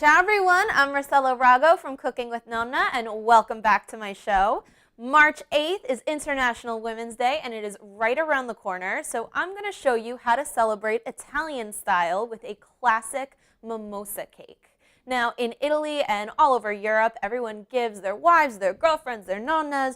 Ciao everyone, I'm Rossella Rago from Cooking with Nonna and welcome back to my show. March 8th is International Women's Day and it is right around the corner, so I'm going to show you how to celebrate Italian style with a classic mimosa cake. Now in Italy and all over Europe, everyone gives their wives, their girlfriends, their nonnas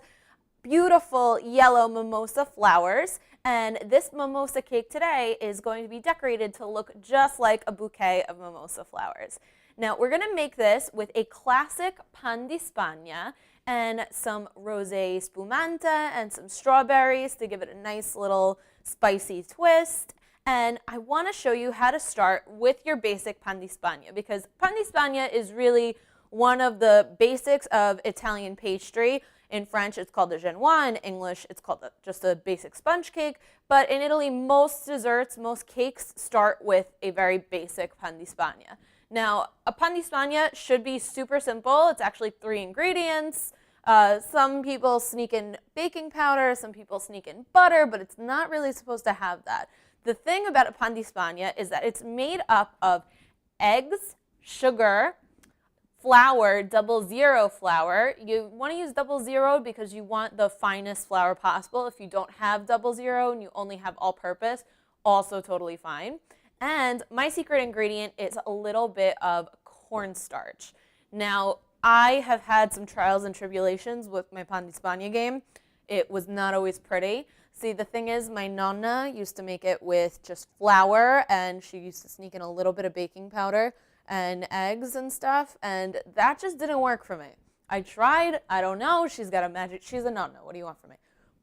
beautiful yellow mimosa flowers, and this mimosa cake today is going to be decorated to look just like a bouquet of mimosa flowers. Now we're going to make this with a classic pan di Spagna and some rosé spumante and some strawberries to give it a nice little spicy twist. And I want to show you how to start with your basic pan di Spagna, because pan di Spagna is really one of the basics of Italian pastry. In French, it's called the genoise. In English, it's called just a basic sponge cake. But in Italy, most desserts, most cakes start with a very basic pan di Spagna. Now, a pan di Spagna should be super simple. It's actually 3 ingredients. Some people sneak in baking powder, some people sneak in butter, but it's not really supposed to have that. The thing about a pan di Spagna is that it's made up of eggs, sugar, flour, 00 flour. You want to use 00 because you want the finest flour possible. If you don't have 00 and you only have all-purpose, also totally fine. And my secret ingredient is a little bit of cornstarch. Now, I have had some trials and tribulations with my pan di Spagna game. It was not always pretty. See, the thing is, my Nonna used to make it with just flour, and she used to sneak in a little bit of baking powder and eggs and stuff, and that just didn't work for me. I tried, I don't know, she's got a magic, she's a Nonna, what do you want from me?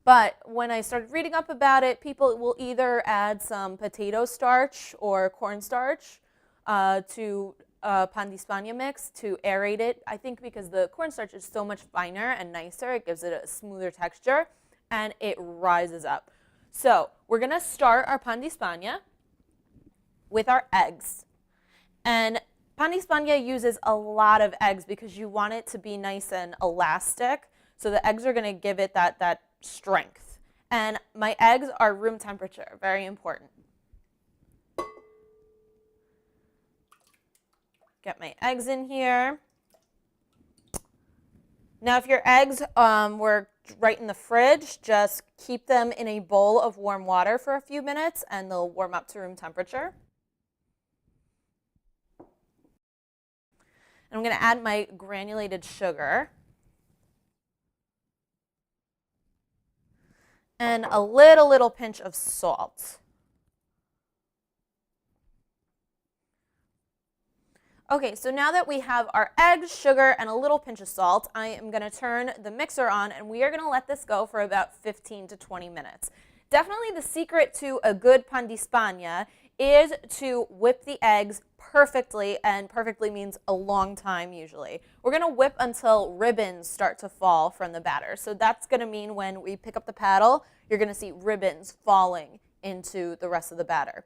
But when I started reading up about it, people will either add some potato starch or cornstarch to pan di Spagna mix to aerate it. I think because the cornstarch is so much finer and nicer, it gives it a smoother texture, and it rises up. So we're gonna start our pan di Spagna with our eggs. And pan di Spagna uses a lot of eggs because you want it to be nice and elastic. So the eggs are going to give it that strength. And my eggs are room temperature, very important. Get my eggs in here. Now if your eggs were right in the fridge, just keep them in a bowl of warm water for a few minutes and they'll warm up to room temperature. And I'm going to add my granulated sugar and a little pinch of salt. Okay, so now that we have our eggs, sugar, and a little pinch of salt, I am going to turn the mixer on and we are going to let this go for about 15 to 20 minutes. Definitely the secret to a good pan di Spagna is to whip the eggs perfectly, and perfectly means a long time usually. We're going to whip until ribbons start to fall from the batter. So that's going to mean when we pick up the paddle, you're going to see ribbons falling into the rest of the batter.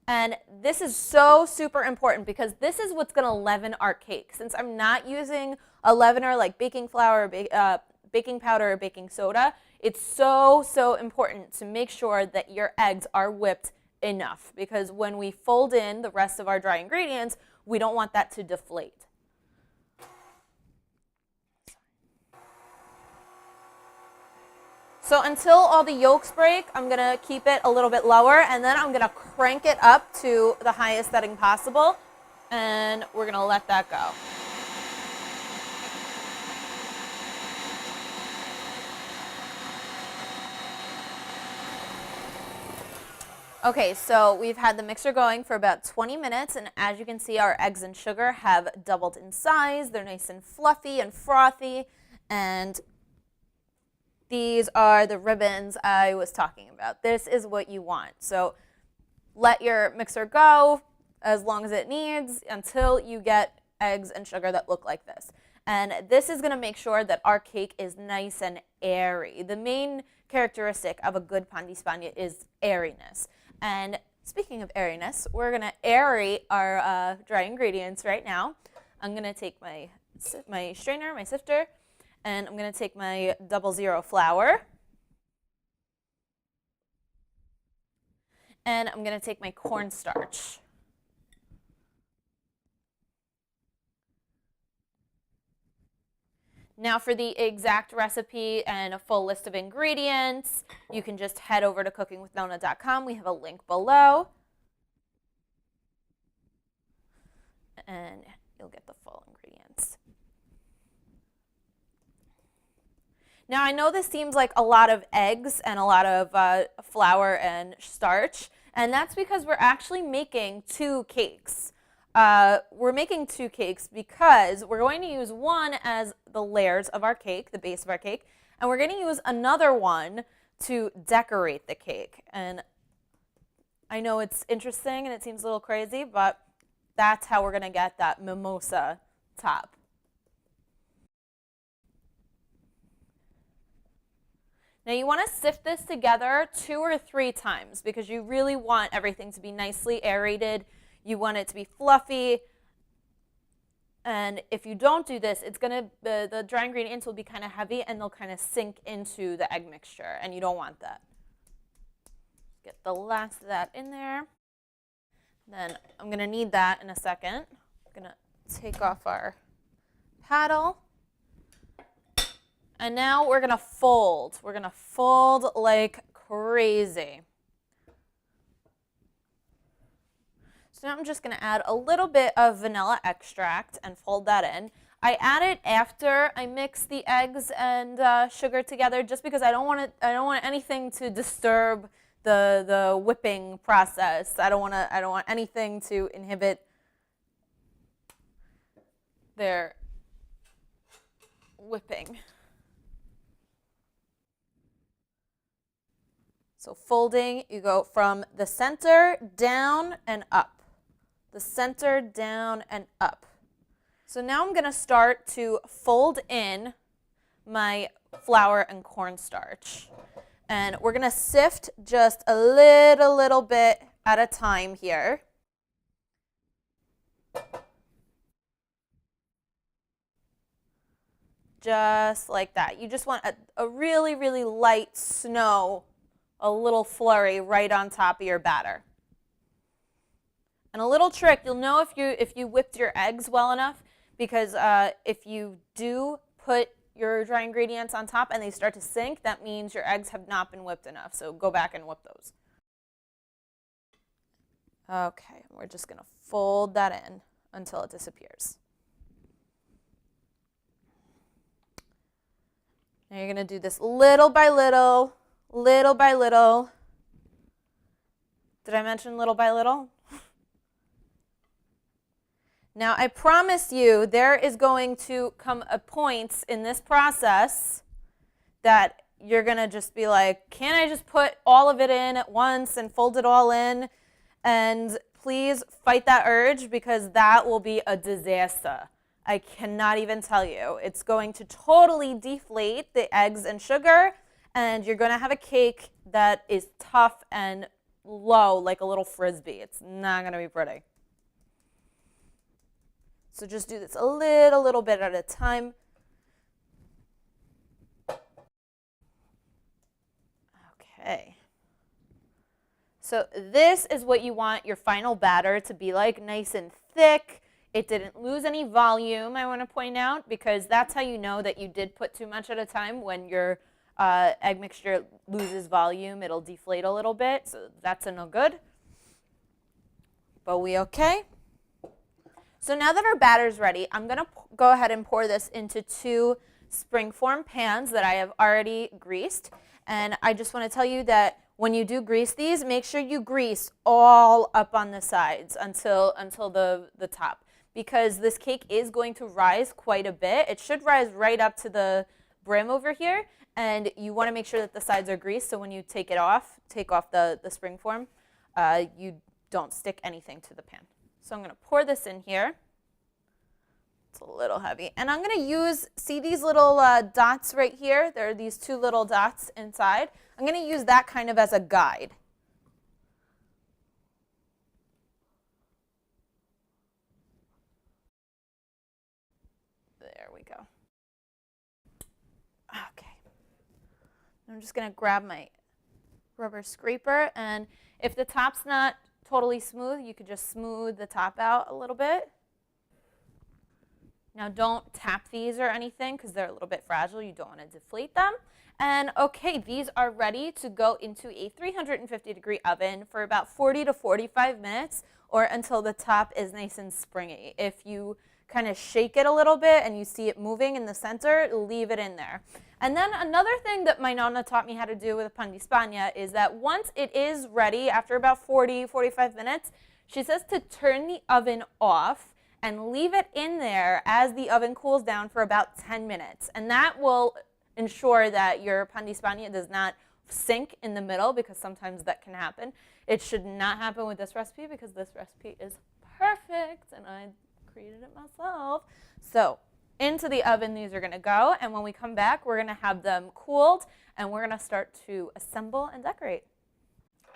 And this is so super important because this is what's going to leaven our cake. Since I'm not using a leavener like baking flour, baking powder, or baking soda, it's so important to make sure that your eggs are whipped enough, because when we fold in the rest of our dry ingredients, we don't want that to deflate. So until all the yolks break, I'm going to keep it a little bit lower, and then I'm going to crank it up to the highest setting possible, and we're going to let that go. Okay, so we've had the mixer going for about 20 minutes, and as you can see, our eggs and sugar have doubled in size. They're nice and fluffy and frothy, and these are the ribbons I was talking about. This is what you want. So let your mixer go as long as it needs until you get eggs and sugar that look like this. And this is going to make sure that our cake is nice and airy. The main characteristic of a good pan di Spagna is airiness. And speaking of airiness, we're going to aerate our dry ingredients right now. I'm going to take my strainer, my sifter, and I'm going to take my 00 flour. And I'm going to take my cornstarch. Now for the exact recipe and a full list of ingredients, you can just head over to cookingwithnonna.com. We have a link below. And you'll get the full ingredients. Now I know this seems like a lot of eggs and a lot of flour and starch, and that's because we're actually making 2 cakes. We're making 2 cakes because we're going to use one as the layers of our cake, the base of our cake, and we're going to use another one to decorate the cake. And I know it's interesting and it seems a little crazy, but that's how we're going to get that mimosa top. Now you want to sift this together 2 or 3 times because you really want everything to be nicely aerated. You want it to be fluffy. And if you don't do this, it's going to the dry ingredients will be kind of heavy and they'll kind of sink into the egg mixture, and you don't want that. Get the last of that in there. Then I'm going to need that in a second. I'm going to take off our paddle. And now we're going to fold. We're going to fold like crazy. So now I'm just going to add a little bit of vanilla extract and fold that in. I add it after I mix the eggs and sugar together, just because I don't want anything to disturb the whipping process. I don't want anything to inhibit their whipping. So folding, you go from the center down and up. The center down and up. So now I'm going to start to fold in my flour and cornstarch. And we're going to sift just a little bit at a time here. Just like that. You just want a really, really light snow, a little flurry right on top of your batter. And a little trick, you'll know if you whipped your eggs well enough, because if you do put your dry ingredients on top and they start to sink, that means your eggs have not been whipped enough. So go back and whip those. Okay, we're just going to fold that in until it disappears. Now you're going to do this little by little. Little by little. Did I mention little by little? Now, I promise you there is going to come a point in this process that you're going to just be like, can't I just put all of it in at once and fold it all in? And please fight that urge, because that will be a disaster. I cannot even tell you. It's going to totally deflate the eggs and sugar, and you're going to have a cake that is tough and low, like a little frisbee. It's not going to be pretty. So just do this a little bit at a time. Okay. So this is what you want your final batter to be like, nice and thick. It didn't lose any volume, I want to point out, because that's how you know that you did put too much at a time. When your egg mixture loses volume, it'll deflate a little bit, so that's a no good. But we okay? So now that our batter's ready, I'm going to go ahead and pour this into 2 springform pans that I have already greased. And I just want to tell you that when you do grease these, make sure you grease all up on the sides until the top, because this cake is going to rise quite a bit. It should rise right up to the brim over here, and you want to make sure that the sides are greased, so when you take off the springform, you don't stick anything to the pan. So I'm going to pour this in here. It's a little heavy. And I'm going to use, see these little dots right here? There are these 2 little dots inside. I'm going to use that kind of as a guide. There we go. Okay. I'm just going to grab my rubber scraper, and if the top's not totally smooth, you could just smooth the top out a little bit. Now don't tap these or anything because they're a little bit fragile. You don't want to deflate them. And okay, these are ready to go into a 350-degree oven for about 40 to 45 minutes or until the top is nice and springy. If you kind of shake it a little bit and you see it moving in the center, leave it in there. And then another thing that my Nonna taught me how to do with a pan di Spagna is that once it is ready, after about 40, 45 minutes, she says to turn the oven off and leave it in there as the oven cools down for about 10 minutes. And that will ensure that your pan di Spagna does not sink in the middle, because sometimes that can happen. It should not happen with this recipe because this recipe is perfect and I created it myself. So into the oven these are going to go, and when we come back we're going to have them cooled and we're going to start to assemble and decorate.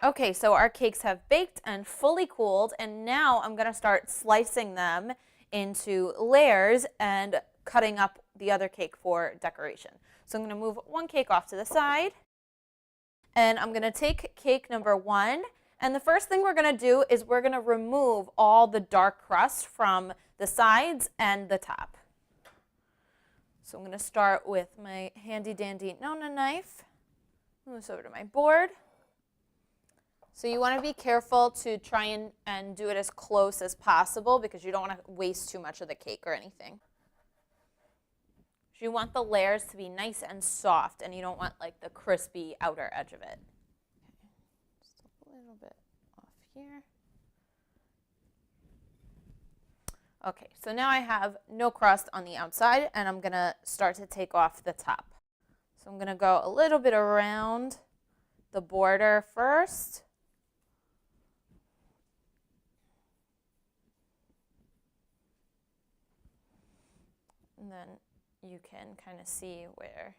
Okay, so our cakes have baked and fully cooled, and now I'm going to start slicing them into layers and cutting up the other cake for decoration. So I'm going to move one cake off to the side, and I'm going to take cake number 1, and the first thing we're going to do is we're going to remove all the dark crust from the sides and the top. So I'm going to start with my handy dandy Nonna knife, move this over to my board. So you want to be careful to try and do it as close as possible because you don't want to waste too much of the cake or anything. You want the layers to be nice and soft, and you don't want like the crispy outer edge of it. Okay. Just a little bit off here. Okay, so now I have no crust on the outside, and I'm going to start to take off the top. So I'm going to go a little bit around the border first. And then you can kind of see where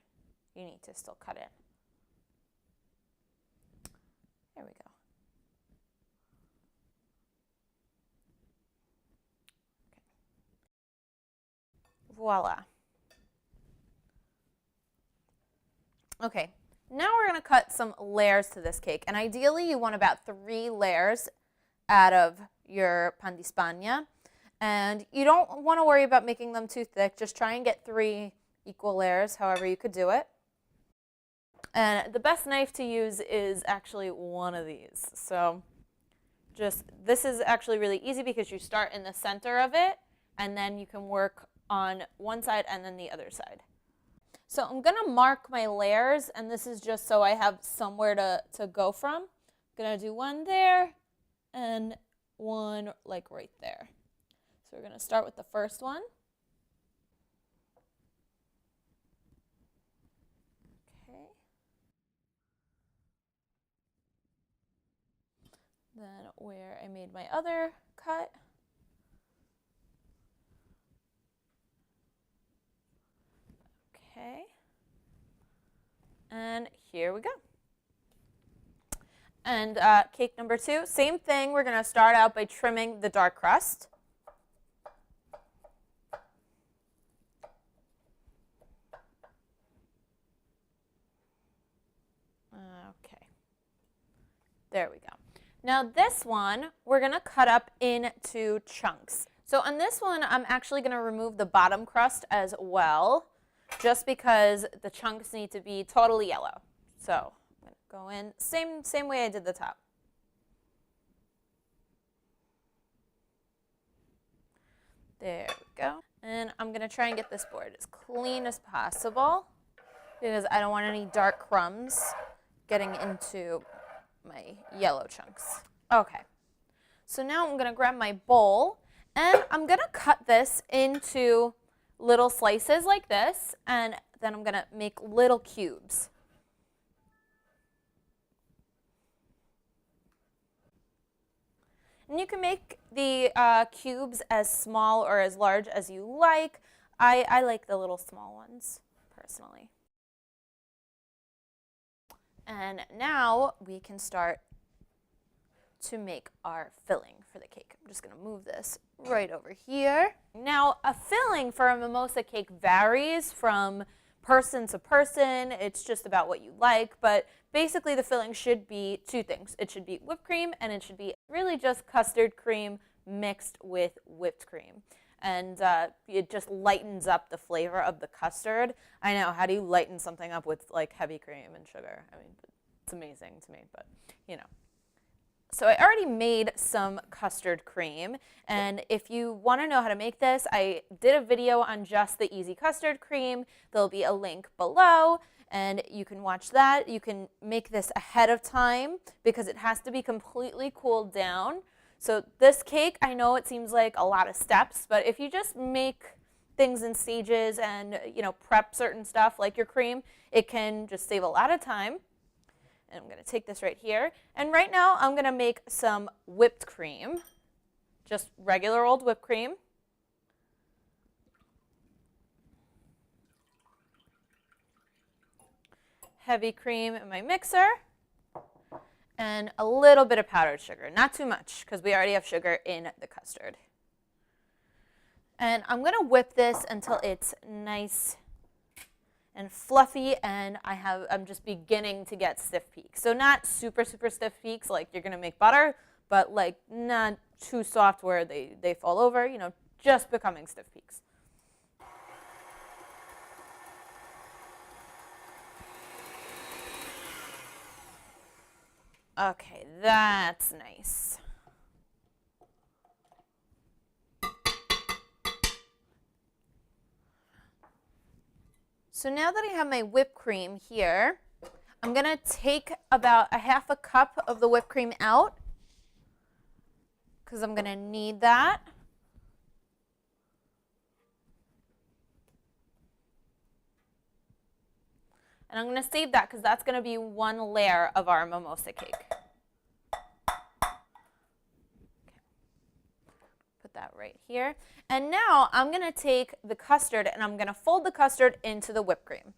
you need to still cut in. There we go. Okay. Voila. Okay, now we're going to cut some layers to this cake, and ideally you want about 3 layers out of your pan di Spagna. And you don't want to worry about making them too thick. Just try and get 3 equal layers, however you could do it. And the best knife to use is actually one of these. So this is actually really easy because you start in the center of it, and then you can work on one side and then the other side. So I'm going to mark my layers, and this is just so I have somewhere to go from. I'm going to do one there and one like right there. So we're going to start with the first one. Okay. Then where I made my other cut. Okay. And here we go. And cake number 2, same thing. We're going to start out by trimming the dark crust. Okay. There we go. Now this one, we're going to cut up into chunks. So on this one, I'm actually going to remove the bottom crust as well, just because the chunks need to be totally yellow. So I'm going to go in same way I did the top. There we go. And I'm going to try and get this board as clean as possible because I don't want any dark crumbs getting into my yellow chunks. Okay. So now I'm going to grab my bowl, and I'm going to cut this into little slices like this, and then I'm going to make little cubes. And you can make the cubes as small or as large as you like. I like the little small ones, personally. And now we can start to make our filling for the cake. I'm just going to move this right over here. Now, a filling for a mimosa cake varies from person to person. It's just about what you like, but basically the filling should be 2 things. It should be whipped cream, and it should be really just custard cream mixed with whipped cream. and it just lightens up the flavor of the custard. I know, how do you lighten something up with like heavy cream and sugar? I mean, it's amazing to me, but you know. So I already made some custard cream, and if you want to know how to make this, I did a video on just the easy custard cream. There'll be a link below, and you can watch that. You can make this ahead of time because it has to be completely cooled down. So this cake, I know it seems like a lot of steps, but if you just make things in stages and prep certain stuff like your cream, it can just save a lot of time. And I'm going to take this right here. And right now, I'm going to make some whipped cream, just regular old whipped cream. Heavy cream in my mixer. And a little bit of powdered sugar. Not too much, because we already have sugar in the custard. And I'm going to whip this until it's nice and fluffy, and I'm just beginning to get stiff peaks. So not super, super stiff peaks like you're going to make butter, but like not too soft where they fall over, just becoming stiff peaks. Okay, that's nice. So now that I have my whipped cream here, I'm going to take about a half a cup of the whipped cream out because I'm going to need that. And I'm going to save that because that's going to be one layer of our mimosa cake. That right here. And now I'm going to take the custard and I'm going to fold the custard into the whipped cream.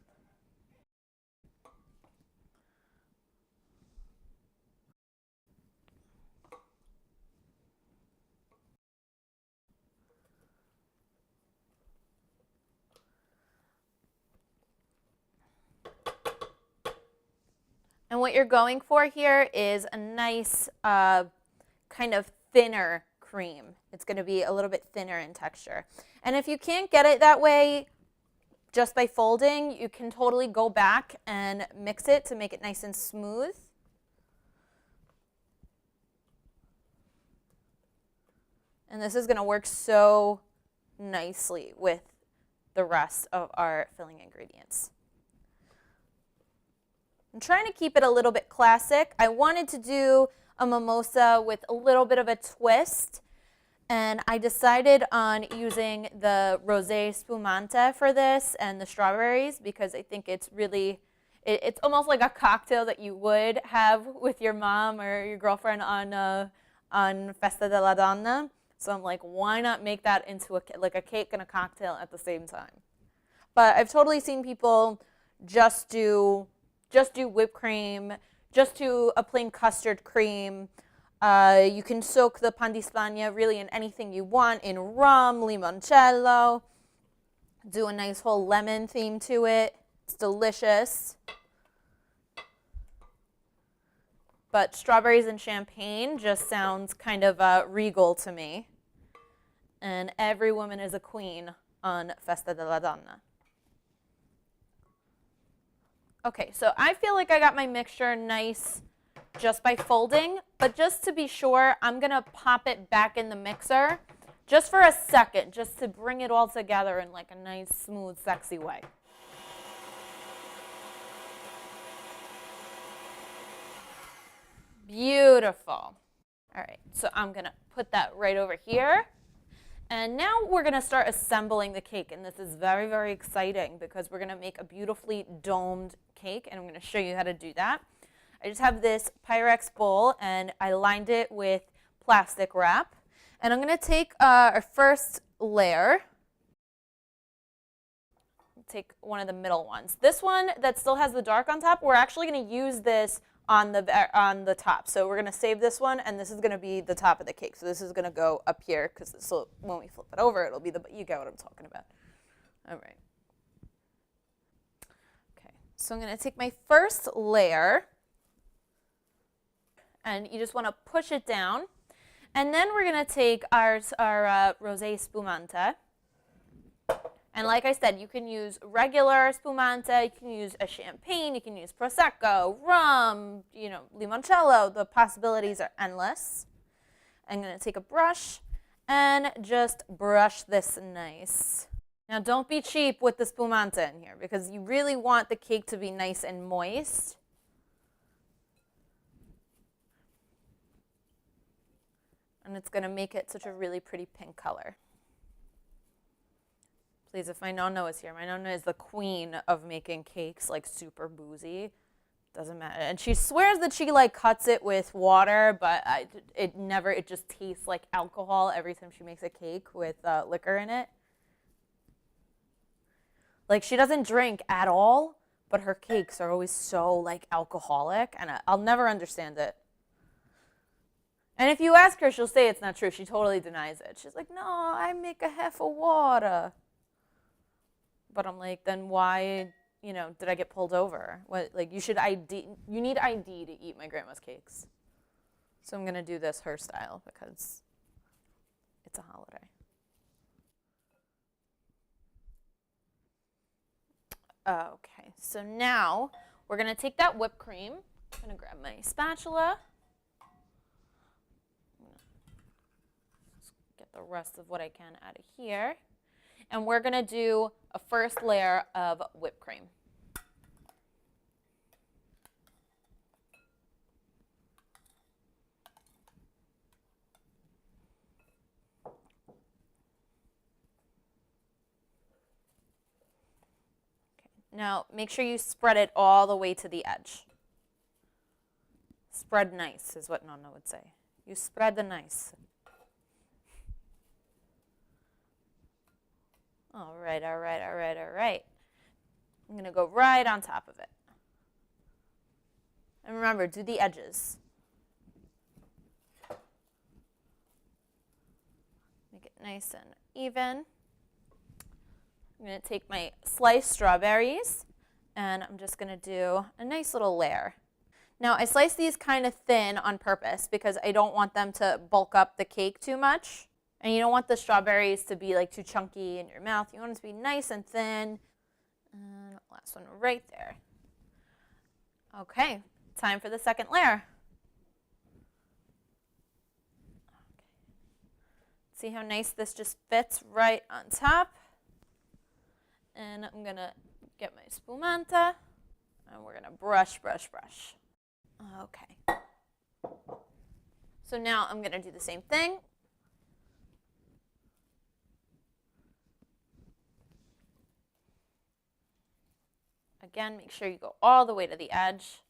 And what you're going for here is a nice kind of thinner cream. It's going to be a little bit thinner in texture. And if you can't get it that way just by folding, you can totally go back and mix it to make it nice and smooth. And this is going to work so nicely with the rest of our filling ingredients. I'm trying to keep it a little bit classic. I wanted to do a mimosa with a little bit of a twist, and I decided on using the rosé spumante for this and the strawberries because I think it's really, it's almost like a cocktail that you would have with your mom or your girlfriend on Festa della Donna. So I'm like, why not make that into a cake and a cocktail at the same time? But I've totally seen people just do whipped cream, just do a plain custard cream. You can soak the pan di Spagna really in anything you want, in rum, limoncello. Do a nice whole lemon theme to it. It's delicious. But strawberries and champagne just sounds kind of regal to me. And every woman is a queen on Festa della Donna. Okay, so I feel like I got my mixture nice just by folding, but just to be sure, I'm going to pop it back in the mixer just for a second, just to bring it all together in like a nice, smooth, sexy way. Beautiful. All right, so I'm going to put that right over here. And now we're going to start assembling the cake, and this is very, very exciting because we're going to make a beautifully domed cake, and I'm going to show you how to do that. I just have this Pyrex bowl, and I lined it with plastic wrap. And I'm going to take our first layer. Take one of the middle ones. This one that still has the dark on top, we're actually going to use this on the top. So we're going to save this one, and this is going to be the top of the cake. So this is going to go up here because when we flip it over, it'll be you get what I'm talking about. All right. Okay, so I'm going to take my first layer, and you just want to push it down. And then we're going to take our rosé spumante. And like I said, you can use regular spumante, you can use a champagne, you can use Prosecco, rum, limoncello. The possibilities are endless. I'm going to take a brush and just brush this nice. Now don't be cheap with the spumante in here because you really want the cake to be nice and moist. And it's going to make it such a really pretty pink color. Please, if my Nonna was here, my Nonna is the queen of making cakes like super boozy. Doesn't matter. And she swears that she like cuts it with water, but it just tastes like alcohol every time she makes a cake with liquor in it. Like she doesn't drink at all, but her cakes are always so like alcoholic, and I'll never understand it. And if you ask her, she'll say it's not true. She totally denies it. She's like, no, I make a half of water. But I'm like, then why, did I get pulled over? What, like, you need ID to eat my grandma's cakes. So I'm going to do this her style because it's a holiday. Okay, so now we're going to take that whipped cream. I'm going to grab my spatula. Get the rest of what I can out of here. And we're going to do a first layer of whipped cream. Okay. Now, make sure you spread it all the way to the edge. Spread nice is what Nonna would say. You spread the nice. All right. I'm going to go right on top of it. And remember, do the edges. Make it nice and even. I'm going to take my sliced strawberries, and I'm just going to do a nice little layer. Now, I slice these kind of thin on purpose because I don't want them to bulk up the cake too much. And you don't want the strawberries to be like too chunky in your mouth. You want it to be nice and thin. And last one right there. Okay, time for the second layer. Okay. See how nice this just fits right on top? And I'm going to get my spumante, and we're going to brush. Okay. So now I'm going to do the same thing. Again, make sure you go all the way to the edge.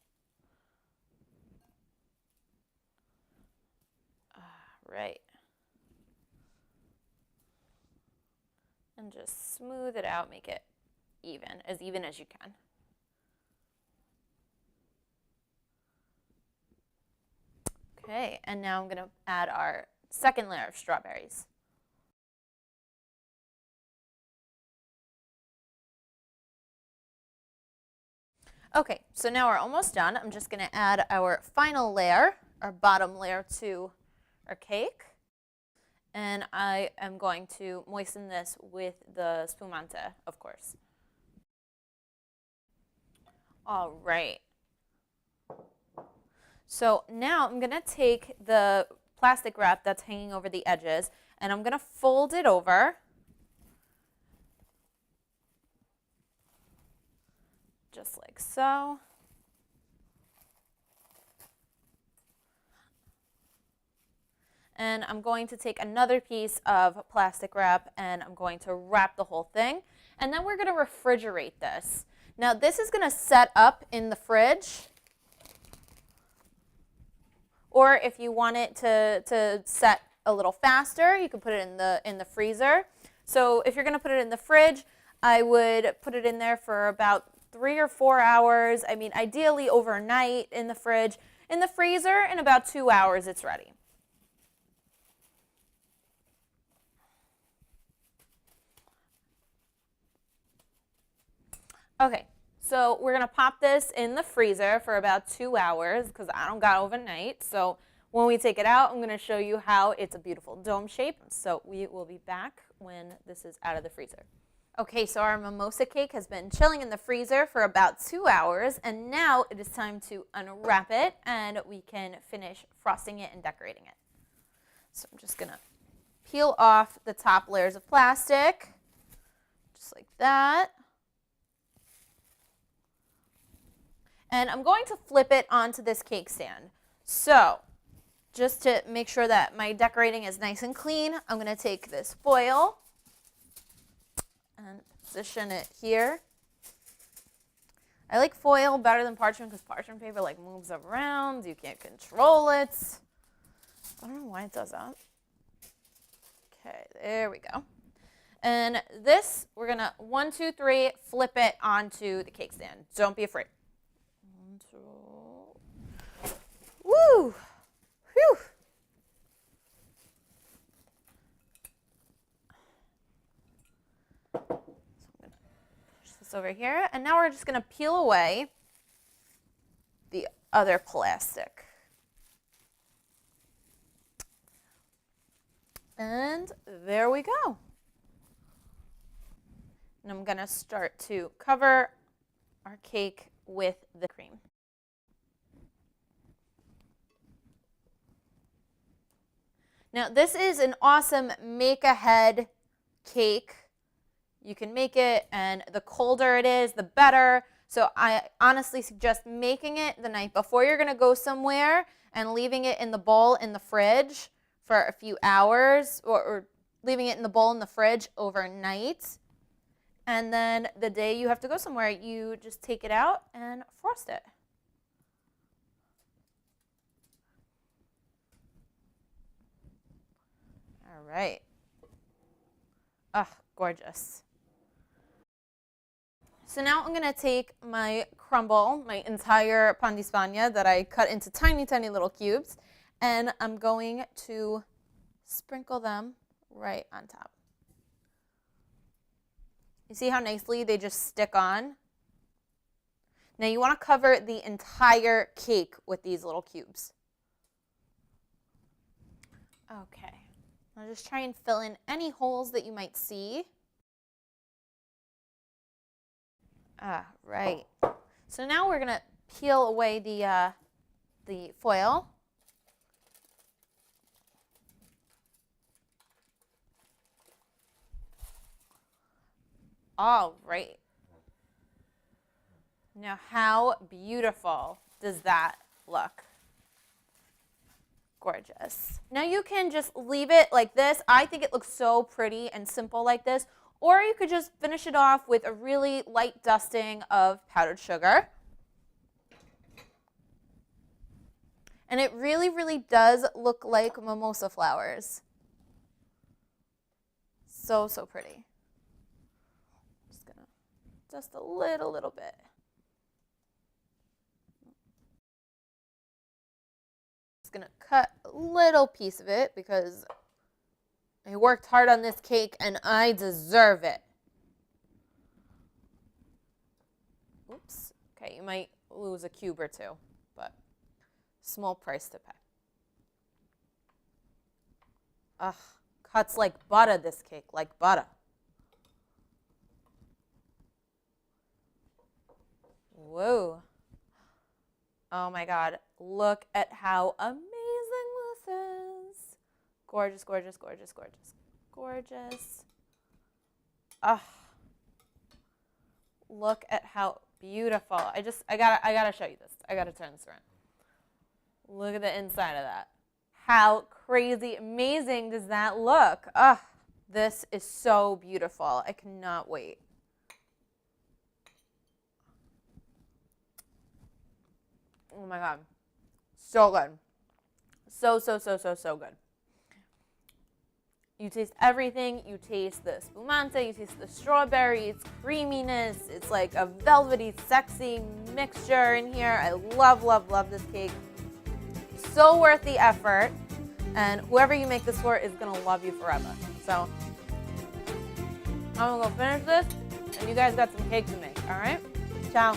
Right. And just smooth it out, make it even as you can. Okay, and now I'm going to add our second layer of strawberries. Okay, so now we're almost done. I'm just going to add our final layer, our bottom layer to our cake. And I am going to moisten this with the spumante, of course. All right. So now I'm going to take the plastic wrap that's hanging over the edges, and I'm going to fold it over. Just like so. And I'm going to take another piece of plastic wrap and I'm going to wrap the whole thing. And then we're going to refrigerate this. Now this is going to set up in the fridge. Or if you want it to set a little faster, you can put it in the freezer. So if you're going to put it in the fridge, I would put it in there for about 3 or 4 hours. I mean, ideally overnight in the fridge. In the freezer, in about 2 hours, it's ready. Okay, so we're going to pop this in the freezer for about 2 hours because I don't got overnight. So When we take it out, I'm going to show you how it's a beautiful dome shape. So we will be back when this is out of the freezer. Okay, so our mimosa cake has been chilling in the freezer for about 2 hours, and now it is time to unwrap it and we can finish frosting it and decorating it. So I'm just going to peel off the top layers of plastic, just like that. And I'm going to flip it onto this cake stand. So just to make sure that my decorating is nice and clean, I'm going to take this foil and position it here. I like foil better than parchment because parchment paper like moves around. You can't control it. I don't know why it does that. Okay, there we go. And this, we're going to 1, 2, 3, flip it onto the cake stand. Don't be afraid. 1, 2. Woo! Whew! So I'm going to push this over here. And now we're just going to peel away the other plastic. And there we go. And I'm going to start to cover our cake with the cream. Now, this is an awesome make-ahead cake. You can make it, and the colder it is, the better. So I honestly suggest making it the night before you're going to go somewhere and leaving it in the bowl in the fridge for a few hours, or leaving it in the bowl in the fridge overnight. And then the day you have to go somewhere, you just take it out and frost it. All right. Ah, gorgeous. So now I'm going to take my crumble, my entire pan di Spagna that I cut into tiny, tiny little cubes, and I'm going to sprinkle them right on top. You see how nicely they just stick on? Now you want to cover the entire cake with these little cubes. Okay. I'll just try and fill in any holes that you might see. Right. So now we're going to peel away the foil. All right. Now, how beautiful does that look? Gorgeous. Now you can just leave it like this. I think it looks so pretty and simple like this. Or you could just finish it off with a really light dusting of powdered sugar. And it really, really does look like mimosa flowers. So, so pretty. Just gonna dust a little bit. Just gonna cut a little piece of it because I worked hard on this cake and I deserve it. Oops. Okay, you might lose a cube or two, but small price to pay. Ugh, cuts like butter, this cake, like butter. Whoa. Oh my God, look at how amazing this is. Gorgeous, gorgeous, gorgeous, gorgeous, gorgeous. Ah, look at how beautiful. I gotta show you this. I gotta turn this around. Look at the inside of that. How crazy amazing does that look? Ah, this is so beautiful. I cannot wait. Oh my God, so good. So, so, so, so, so good. You taste everything. You taste the spumante, you taste the strawberry, it's creaminess. It's like a velvety, sexy mixture in here. I love, love, love this cake. So worth the effort. And whoever you make this for is gonna love you forever. So I'm gonna go finish this, and you guys got some cake to make, all right? Ciao.